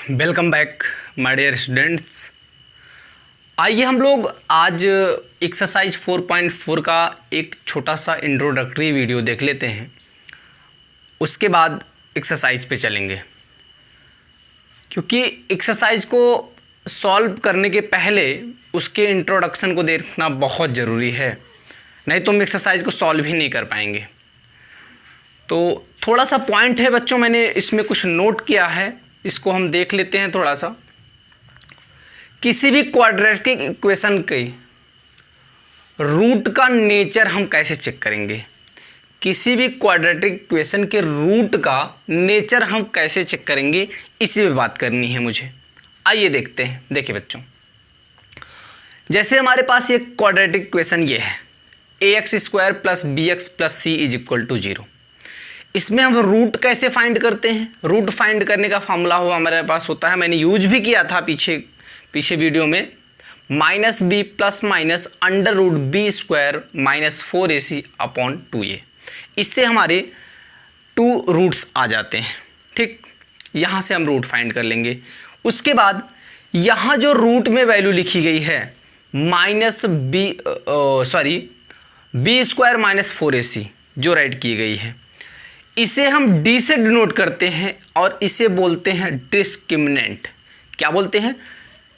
Welcome back my dear students. आइए हम लोग आज एक्सरसाइज 4.4 का एक छोटा सा इंट्रोडक्टरी वीडियो देख लेते हैं, उसके बाद एक्सरसाइज पे चलेंगे। क्योंकि एक्सरसाइज को सॉल्व करने के पहले उसके इंट्रोडक्शन को देखना बहुत ज़रूरी है, नहीं तो हम एक्सरसाइज को सॉल्व ही नहीं कर पाएंगे। तो थोड़ा सा पॉइंट है बच्चों, मैंने इसमें कुछ नोट किया है, इसको हम देख लेते हैं थोड़ा सा। किसी भी क्वाड्रेटिक इक्वेशन के रूट का नेचर हम कैसे चेक करेंगे? किसी भी क्वाड्रेटिक इक्वेशन के रूट का नेचर हम कैसे चेक करेंगे, इसी पे बात करनी है मुझे। आइए देखते हैं। देखिए बच्चों, जैसे हमारे पास ये क्वाड्रेटिक इक्वेशन ये है ax² + bx + c = 0। इसमें हम रूट कैसे फाइंड करते हैं? रूट फाइंड करने का फॉर्मूला हमारे पास होता है, मैंने यूज भी किया था पीछे वीडियो में, -b + (√b² - 4ac/2a। इससे हमारे 2 रूट्स आ जाते हैं। ठीक, यहाँ से हम रूट फाइंड कर लेंगे। उसके बाद यहाँ जो रूट में वैल्यू लिखी गई है b² - 4ac जो राइट की गई है, इसे हम d से डिनोट करते हैं और इसे बोलते हैं डिस्क्रिमिनेंट। क्या बोलते हैं?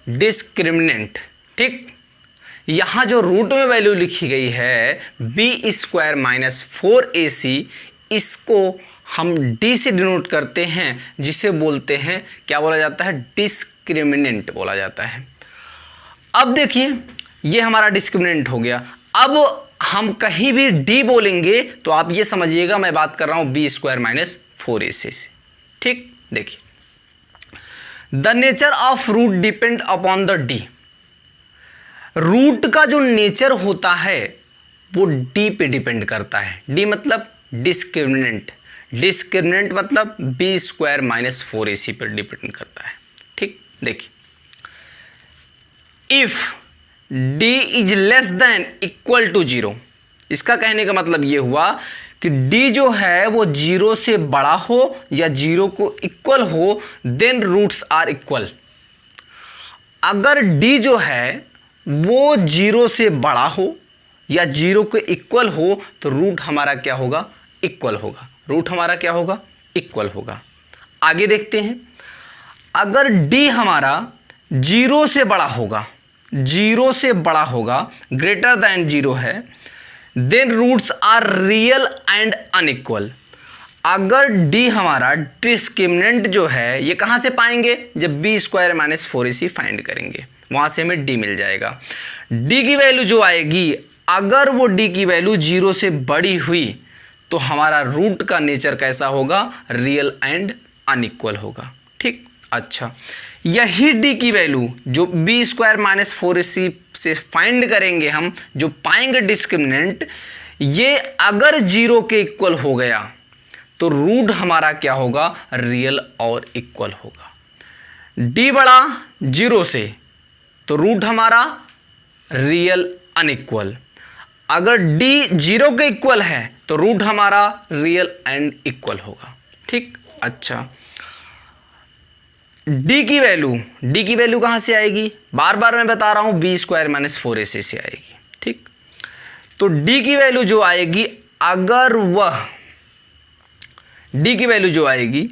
डिस्क्रिमिनेंट। ठीक, यहाँ जो रूट में वैल्यू लिखी गई है b² - 4ac, इसको हम d से डिनोट करते हैं, जिसे बोलते हैं, क्या बोला जाता है? डिस्क्रिमिनेंट बोला जाता है। अब देखिए, ये हमारा डिस्क्रिमिनेंट हो गया। अब हम कहीं भी d बोलेंगे तो आप ये समझिएगा मैं बात कर रहा हूं b² - 4ac से। ठीक, देखिए, the nature of root depend upon the d। Root का जो नेचर होता है वो d पे डिपेंड करता है। d मतलब डिस्क्रिमिनेंट, डिस्क्रिमिनेंट मतलब b² - 4ac पर डिपेंड करता है। ठीक, देखिए, if d is less than equal to 0, इसका कहने का मतलब ये हुआ कि d जो है वो 0 से बड़ा हो या 0 को इक्वल हो, देन रूट्स आर इक्वल। अगर d जो है वो 0 से बड़ा हो या 0 के इक्वल हो तो रूट हमारा क्या होगा? इक्वल होगा। रूट हमारा क्या होगा? इक्वल होगा। आगे देखते हैं, अगर d हमारा 0 से बड़ा होगा, 0 से बड़ा होगा, ग्रेटर देन 0 है, then roots are real and unequal. अगर d हमारा डिस्क्रिमिनेंट जो है, ये कहाँ से पाएंगे? जब b² - 4ac फाइंड करेंगे, वहाँ से हमें d मिल जाएगा। d की वैल्यू जो आएगी, अगर वो d की वैल्यू 0 से बड़ी हुई तो हमारा रूट का नेचर कैसा होगा? रियल एंड अनइक्वल होगा। ठीक, अच्छा, यही d की वैल्यू जो b² - 4ac से फाइंड करेंगे हम, जो पाएंगे डिस्क्रिमिनेंट, ये अगर 0 के इक्वल हो गया तो रूट हमारा क्या होगा? रियल और इक्वल होगा। d बड़ा 0 से तो रूट हमारा रियल अनइक्वल। अगर d 0 के इक्वल है तो रूट हमारा रियल एंड इक्वल होगा। ठीक, अच्छा, d की वैल्यू कहाँ से आएगी? बार बार मैं बता रहा हूँ, b² - 4ac से आएगी। ठीक, तो d की वैल्यू जो आएगी,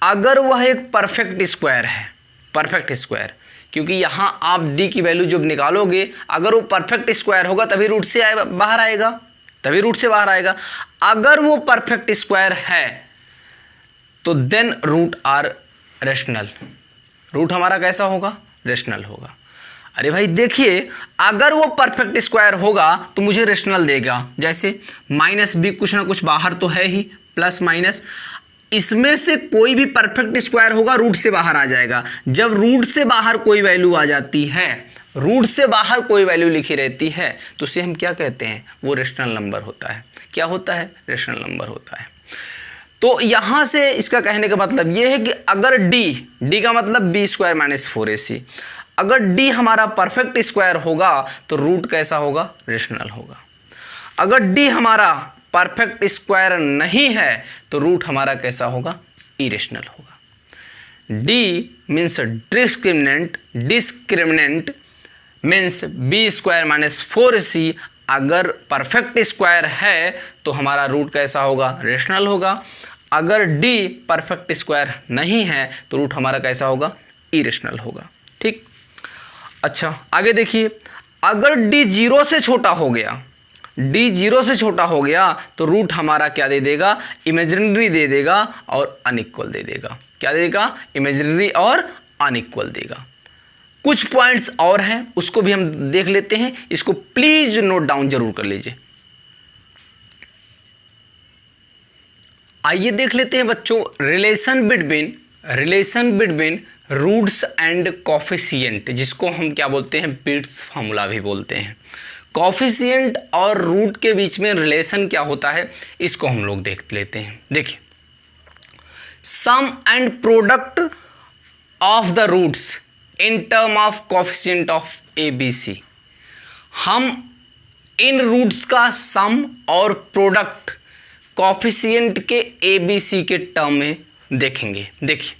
अगर वह एक परफेक्ट स्क्वायर है, परफेक्ट स्क्वायर, क्योंकि यहाँ आप d की वैल्यू जब निकालोगे, अगर वो परफेक्ट स्क्वायर होगा तभी रूट से बाहर आएगा, अगर वो परफेक्ट स्क्वायर है तो then root are rational. Root हमारा कैसा होगा? रेशनल होगा। अरे भाई देखिए, अगर वो परफेक्ट स्क्वायर होगा तो मुझे रेशनल देगा। जैसे -b कुछ ना कुछ बाहर तो है ही, प्लस माइनस, इसमें से कोई भी परफेक्ट स्क्वायर होगा रूट से बाहर आ जाएगा। जब रूट से बाहर कोई वैल्यू आ जाती है, रूट से बाहर कोई वैल्यू लिखी रहती है, तो उसे हम क्या कहते हैं? वो रेशनल नंबर होता है। क्या होता है? रेशनल नंबर होता है। तो यहाँ से इसका कहने का मतलब ये है कि अगर d का मतलब b² - 4ac, अगर d हमारा परफेक्ट स्क्वायर होगा तो रूट कैसा होगा? रेशनल होगा। अगर d हमारा परफेक्ट स्क्वायर नहीं है तो रूट हमारा कैसा होगा? इरेशनल होगा। D means discriminant means B square minus 4c अगर परफेक्ट स्क्वायर है तो हमारा रूट कैसा होगा, रेशनल होगा। अगर डी परफेक्ट स्क्वायर नहीं है तो रूट हमारा कैसा होगा, इरेशनल होगा। ठीक, अच्छा आगे देखिए, अगर डी 0 से छोटा हो गया, डी 0 से छोटा हो गया तो रूट हमारा क्या दे देगा, इमेजिनरी दे देगा और अनइक्वल दे देगा। क्या देगा, इमेजिनरी और अनइक्वल देगा। कुछ पॉइंट्स और हैं उसको भी हम देख लेते हैं, इसको प्लीज नोट डाउन जरूर कर लीजिए। आइए देख लेते हैं बच्चों, relation between roots and coefficient, जिसको हम क्या बोलते हैं, पिट्स फार्मूला भी बोलते हैं। कॉफिशिएंट और रूट के बीच में रिलेशन क्या होता है, इसको हम लोग देख लेते हैं। देखिए, sum and product of the roots in term of coefficient of ABC। हम इन रूट्स का सम और प्रोडक्ट कॉफिशिएंट के ABC के टर्म में देखेंगे। देखिए,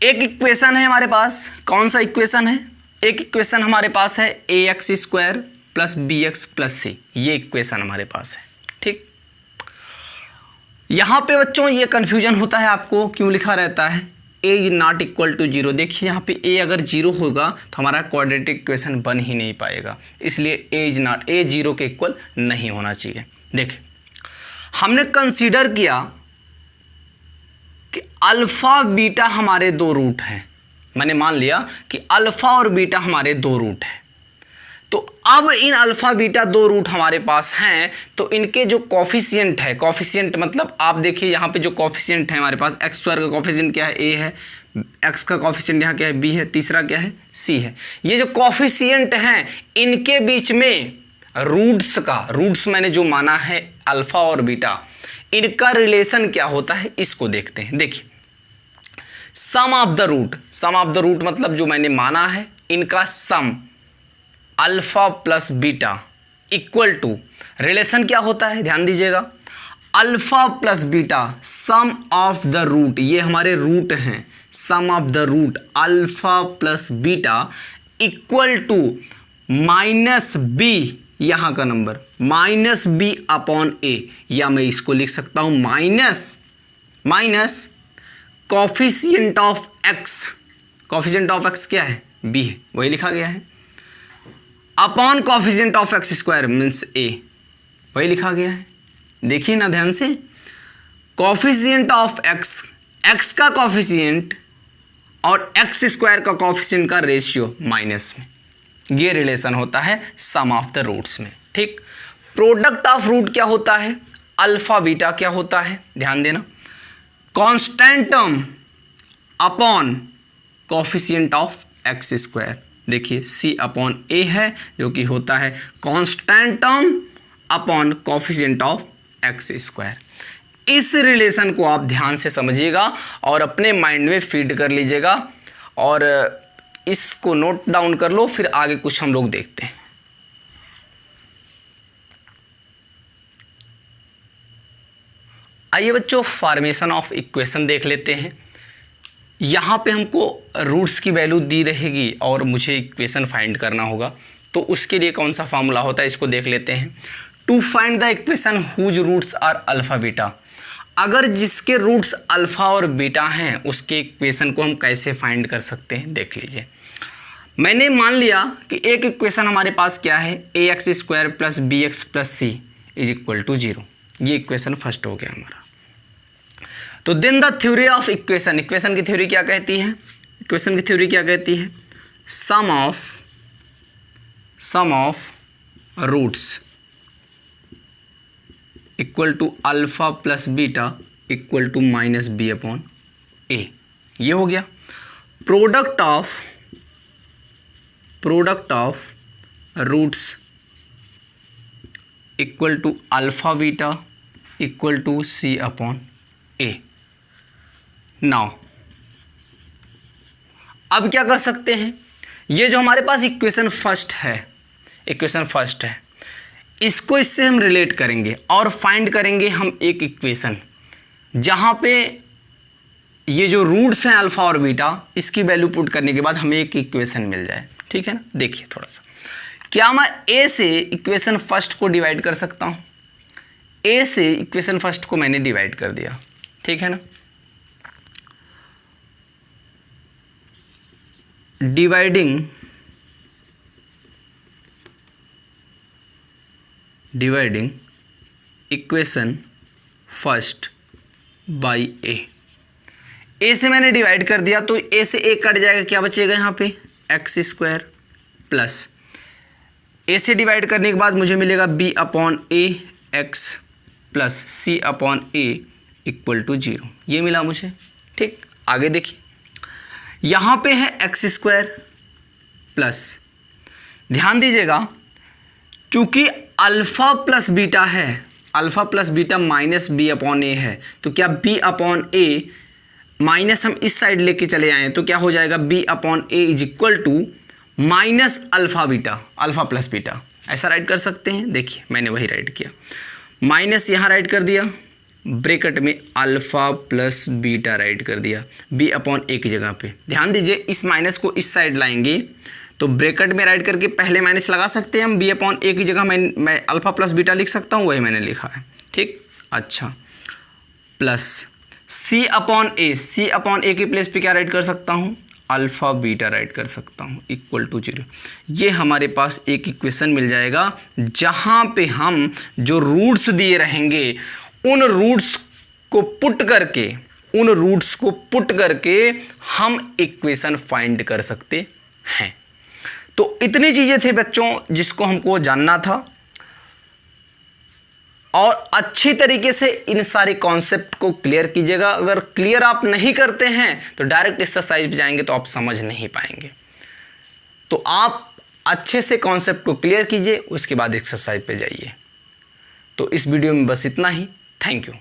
एक इक्वेशन है हमारे पास, कौन सा इक्वेशन है, एक इक्वेशन हमारे पास है ax square plus bx plus c, ये इक्वेशन हमारे पास है। ठीक, यहां पे बच्चों ये कंफ्यूजन होता है, आपको क्यों लिखा रहता है a is not equal to 0। देखिए यहाँ पे a अगर 0 होगा तो हमारा क्वाड्रेटिक इक्वेशन बन ही नहीं पाएगा, इसलिए a 0 के इक्वल नहीं होना चाहिए। देखिए, हमने कंसीडर किया कि अल्फ़ा बीटा हमारे दो रूट हैं, मैंने मान लिया कि अल्फ़ा और बीटा हमारे दो रूट हैं। तो अब इन अल्फ़ा बीटा दो रूट हमारे पास हैं, तो इनके जो कॉफिशिएंट है, कॉफिशिएंट मतलब आप देखिए यहाँ पे जो कॉफिशिएंट है हमारे पास, एक्स स्क्वायर का कॉफिशिएंट क्या है, a है, एक्स का कॉफिशिएंट यहाँ क्या है, b है, तीसरा क्या है, c है। ये जो कॉफिशिएंट हैं इनके बीच में रूट्स मैंने जो माना है अल्फ़ा और बीटा, इनका रिलेशन क्या होता है इसको देखते हैं। देखिए, सम ऑफ द रूट मतलब जो मैंने माना है इनका sum alpha plus beta equal to, relation क्या होता है ध्यान दीजिएगा, alpha plus beta sum of the root, ये हमारे रूट हैं, sum of the root alpha plus beta equal to minus b, यहाँ का number minus b upon a, या मैं इसको लिख सकता हूँ minus coefficient of x, coefficient of x क्या है, बी है, वही लिखा गया है, upon coefficient of x square means ए, वही लिखा गया है। देखिए ना ध्यान से, कॉफिशिएंट ऑफ एक्स, एक्स का कॉफिशिएंट और एक्स स्क्वायर का कॉफिशिएंट का रेशियो माइनस में, ये रिलेशन होता है सम ऑफ द रूट्स में। ठीक, प्रोडक्ट ऑफ रूट क्या होता है, अल्फा बीटा क्या होता है, ध्यान देना, constant term upon coefficient of x square, देखिए c अपॉन a है जो कि होता है constant term upon coefficient of x square. इस रिलेशन को आप ध्यान से समझिएगा और अपने माइंड में फीड कर लीजिएगा और इसको नोट डाउन कर लो, फिर आगे कुछ हम लोग देखते हैं। आइए बच्चों, फॉर्मेशन ऑफ इक्वेशन देख लेते हैं। यहाँ पे हमको रूट्स की वैल्यू दी रहेगी और मुझे इक्वेशन फाइंड करना होगा, तो उसके लिए कौन सा फार्मूला होता है इसको देख लेते हैं। To find the equation whose roots are alpha beta, अगर जिसके रूट्स अल्फ़ा और बीटा हैं उसके इक्वेशन को हम कैसे फाइंड कर सकते हैं, देख लीजिए। मैंने मान लिया कि एक इक्वेशन हमारे पास क्या है, ax square plus bx plus c is equal to 0, ये इक्वेशन फर्स्ट हो गया हमारा। तो then the theory of equation, equation की थ्योरी क्या कहती है, इक्वेशन की थ्योरी क्या कहती है, sum of roots equal to alpha plus beta equal to minus b upon a, ये हो गया। Product of roots equal to alpha beta equal to c upon a. Now अब क्या कर सकते हैं, ये जो हमारे पास इक्वेशन फर्स्ट है, इसको इससे हम रिलेट करेंगे और फाइंड करेंगे हम एक इक्वेशन जहाँ पे ये जो रूट्स हैं अल्फा और बीटा, इसकी वैल्यू पुट करने के बाद हमें एक इक्वेशन मिल जाए। ठीक है ना, देखिए थोड़ा सा, क्या मैं ए से इक्वेशन फर्स्ट को डिवाइड कर सकता हूँ? ए से इक्वेशन फर्स्ट को मैंने डिवाइड कर दिया। ठीक है ना, डिवाइडिंग इक्वेशन फर्स्ट बाय ए से मैंने डिवाइड कर दिया तो ए से ए कट जाएगा, क्या बचेगा यहाँ पे? एक्स स्क्वायर प्लस ए से डिवाइड करने के बाद मुझे मिलेगा B upon A X plus C upon A equal to 0, ये मिला मुझे। ठीक, आगे देखिए, यहाँ पे है एक्स स्क्वायर प्लस, ध्यान दीजिएगा चूंकि अल्फ़ा प्लस बीटा है, alpha plus beta minus b upon a है, तो क्या बी अपॉन ए माइनस हम इस साइड लेके चले आए तो क्या हो जाएगा? B upon A is equal to minus alpha beta, alpha plus beta, ऐसा राइट कर सकते हैं। देखिए मैंने वही राइट किया, माइनस यहाँ राइट कर दिया, ब्रैकेट में अल्फ़ा प्लस बीटा राइट कर दिया, बी अपॉन ए की जगह पे। ध्यान दीजिए इस माइनस को इस साइड लाएंगे तो ब्रैकेट में राइट करके पहले माइनस लगा सकते हैं हम, बी अपॉन ए की जगह मैं अल्फ़ा प्लस बीटा लिख सकता हूँ, वही मैंने लिखा है। ठीक, अच्छा, प्लस सी अपॉन ए, सी अपॉन ए के प्लेस पे क्या राइट कर सकता हूँ? अल्फ़ा बीटा राइट कर सकता हूँ इक्वल टू 0। ये हमारे पास एक इक्वेशन मिल जाएगा जहाँ पे हम जो रूट्स दिए रहेंगे उन रूट्स को पुट करके हम इक्वेशन फाइंड कर सकते हैं। तो इतनी चीज़ें थे बच्चों जिसको हमको जानना था, और अच्छी तरीके से इन सारे कॉन्सेप्ट को क्लियर कीजिएगा। अगर क्लियर आप नहीं करते हैं तो डायरेक्ट एक्सरसाइज पे जाएंगे तो आप समझ नहीं पाएंगे। तो आप अच्छे से कॉन्सेप्ट को क्लियर कीजिए, उसके बाद एक्सरसाइज पे जाइए। तो इस वीडियो में बस इतना ही। Thank you.